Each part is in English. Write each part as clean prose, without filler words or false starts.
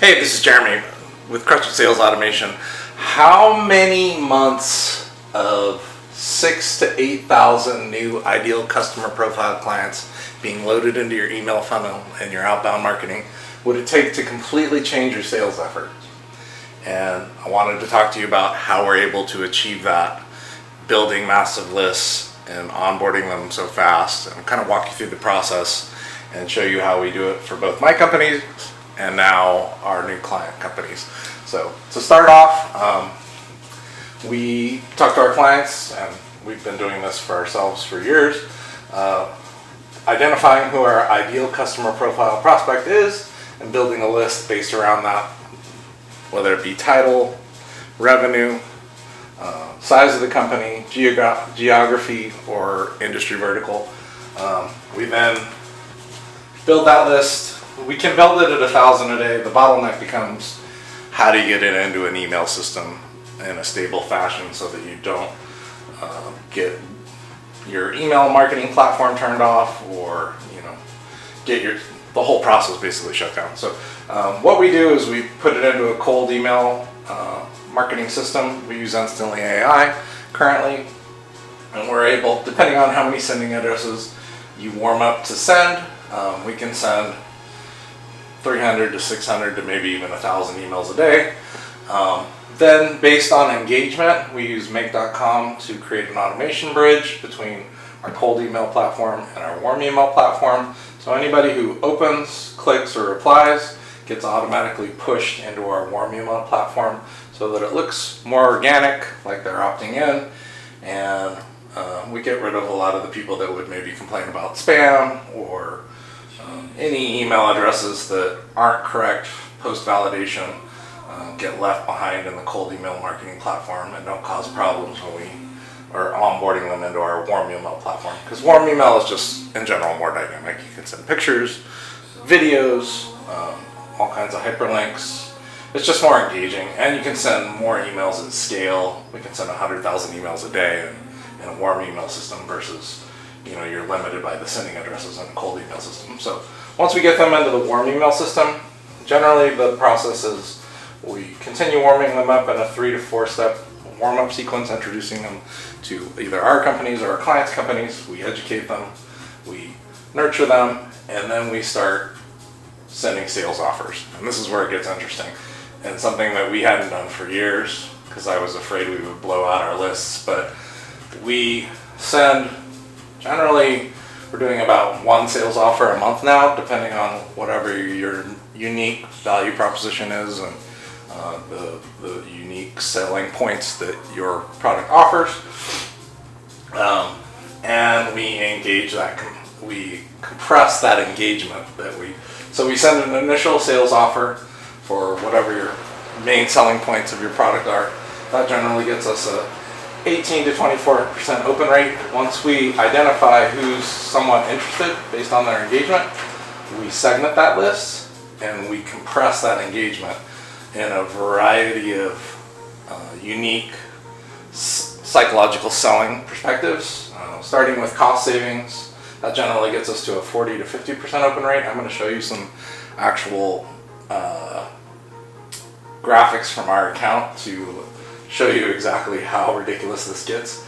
Hey, this is Jeremy with Crush It Sales Automation. How many months of 6,000 to 8,000 new ideal customer profile clients being loaded into your email funnel and your outbound marketing would it take to completely change your sales effort? And I wanted to talk to you about how we're able to achieve that, building massive lists and onboarding them so fast, and kind of walk you through the process and show you how we do it for both my companies and now our new client companies. So to start off, we talk to our clients, and we've been doing this for ourselves for years, identifying who our ideal customer profile prospect is and building a list based around that, whether it be title, revenue, size of the company, geography, or industry vertical. We then build that list. We can build it at 1,000 a day. The bottleneck becomes how do you get it into an email system in a stable fashion so that you don't get your email marketing platform turned off, or get the whole process basically shut down. So what we do is we put it into a cold email marketing system. We use Instantly AI currently, and we're able, depending on how many sending addresses you warm up to send, we can send 300 to 600 to maybe even 1,000 emails a day. Then based on engagement, we use make.com to create an automation bridge between our cold email platform and our warm email platform. So anybody who opens, clicks, or replies gets automatically pushed into our warm email platform so that it looks more organic, like they're opting in, and we get rid of a lot of the people that would maybe complain about spam or any email addresses that aren't correct post-validation get left behind in the cold email marketing platform and don't cause problems when we are onboarding them into our warm email platform. Because warm email is just, in general, more dynamic. You can send pictures, videos, all kinds of hyperlinks. It's just more engaging, and you can send more emails at scale. We can send 100,000 emails a day in a warm email system versus you're limited by the sending addresses in a cold email system. So once we get them into the warm email system, generally the process is we continue warming them up in a 3 to 4 step warm-up sequence, introducing them to either our companies or our clients' companies. We educate them, we nurture them, and then we start sending sales offers. And this is where it gets interesting, and something that we hadn't done for years because I was afraid we would blow out our lists. But we send, generally we're doing about 1 sales offer a month now, depending on whatever your unique value proposition is and the unique selling points that your product offers. And we engage that, we compress that engagement so we send an initial sales offer for whatever your main selling points of your product are. That generally gets us a 18 to 24% open rate. Once we identify who's somewhat interested based on their engagement, we segment that list and we compress that engagement in a variety of unique psychological selling perspectives, starting with cost savings. That generally gets us to a 40 to 50% open rate. I'm going to show you some actual graphics from our account to show you exactly how ridiculous this gets.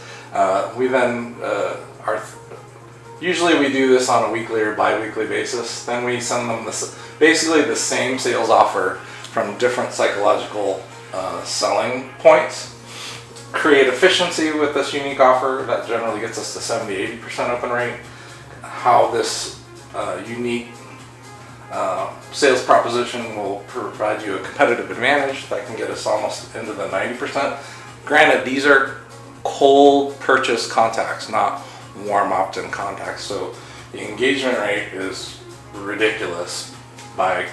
We then usually we do this on a weekly or bi-weekly basis. Then we send them basically the same sales offer from different psychological selling points. Create efficiency with this unique offer. That generally gets us to 70-80% open rate. How this unique sales proposition will provide you a competitive advantage that can get us almost into the 90%. Granted, these are cold purchase contacts, not warm opt-in contacts, so the engagement rate is ridiculous by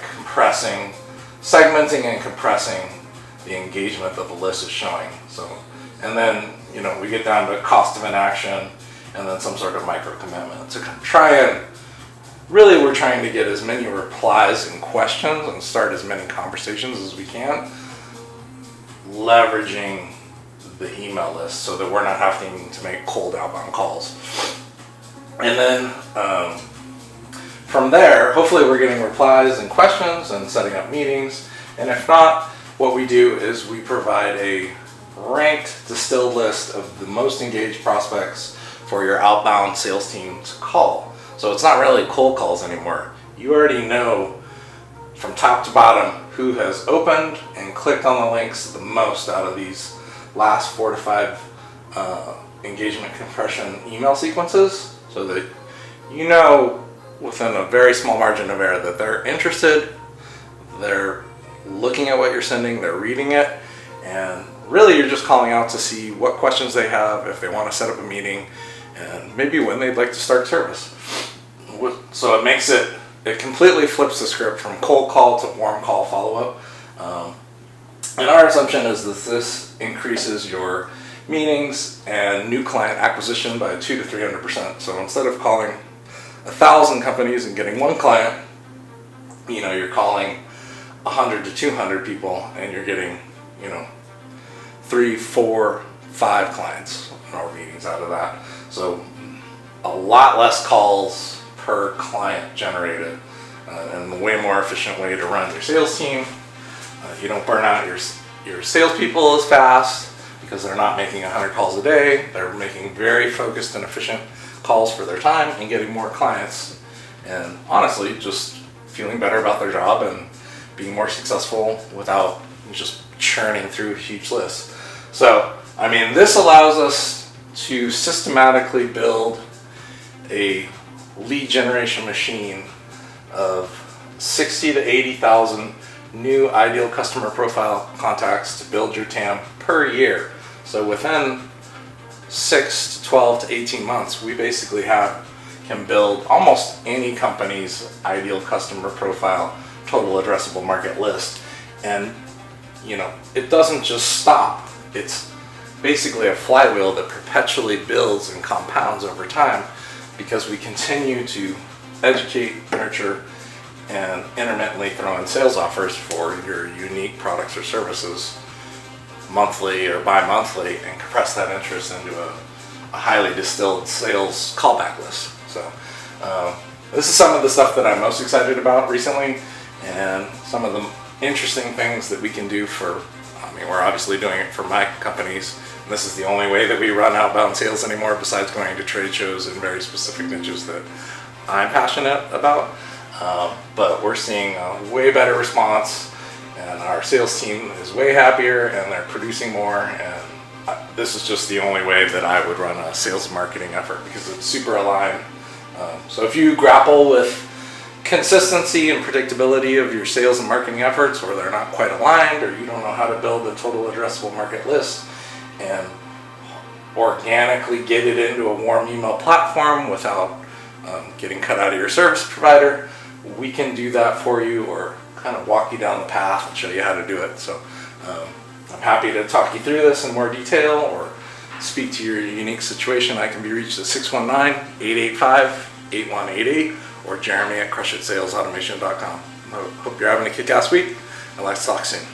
segmenting and compressing the engagement that the list is showing. So, and then we get down to cost of inaction and then some sort of micro commitment to try and we're trying to get as many replies and questions and start as many conversations as we can, leveraging the email list so that we're not having to make cold outbound calls. And then from there, hopefully we're getting replies and questions and setting up meetings, And if not, what we do is we provide a ranked, distilled list of the most engaged prospects for your outbound sales team to call. So it's not really cold calls anymore. You already know from top to bottom who has opened and clicked on the links the most out of these last 4 to 5 engagement compression email sequences, so that you know within a very small margin of error that they're interested, they're looking at what you're sending, they're reading it, and really you're just calling out to see what questions they have, if they want to set up a meeting, and maybe when they'd like to start service. So it completely flips the script from cold call to warm call follow-up. And our assumption is that this increases your meetings and new client acquisition by 200 to 300%. So instead of calling 1,000 companies and getting one client, you're calling 100 to 200 people and you're getting, 3, 4, 5 clients or meetings out of that. So a lot less calls per client generated, and a way more efficient way to run your sales team. You don't burn out your salespeople as fast because they're not making 100 calls a day. They're making very focused and efficient calls for their time and getting more clients, and honestly just feeling better about their job and being more successful without just churning through huge lists. So, this allows us to systematically build a lead generation machine of 60 to 80,000 new ideal customer profile contacts to build your TAM per year. So within 6 to 12 to 18 months, we basically can build almost any company's ideal customer profile total addressable market list. And it doesn't just stop. It's basically a flywheel that perpetually builds and compounds over time, because we continue to educate, nurture, and intermittently throw in sales offers for your unique products or services monthly or bi-monthly, and compress that interest into a highly distilled sales callback list. So this is some of the stuff that I'm most excited about recently, and some of the interesting things that we can do we're obviously doing it for my companies. And this is the only way that we run outbound sales anymore, besides going to trade shows in very specific niches that I'm passionate about. But we're seeing a way better response, and our sales team is way happier, and they're producing more. And this is just the only way that I would run a sales marketing effort, because it's super aligned. So if you grapple with consistency and predictability of your sales and marketing efforts, or they're not quite aligned, or you don't know how to build a total addressable market list and organically get it into a warm email platform without getting cut out of your service provider, we can do that for you, or kind of walk you down the path and show you how to do it. So I'm happy to talk you through this in more detail, or speak to your unique situation. I can be reached at 619-885-8188 or Jeremy at crushitsalesautomation.com. I hope you're having a kick-ass week, and let's talk soon.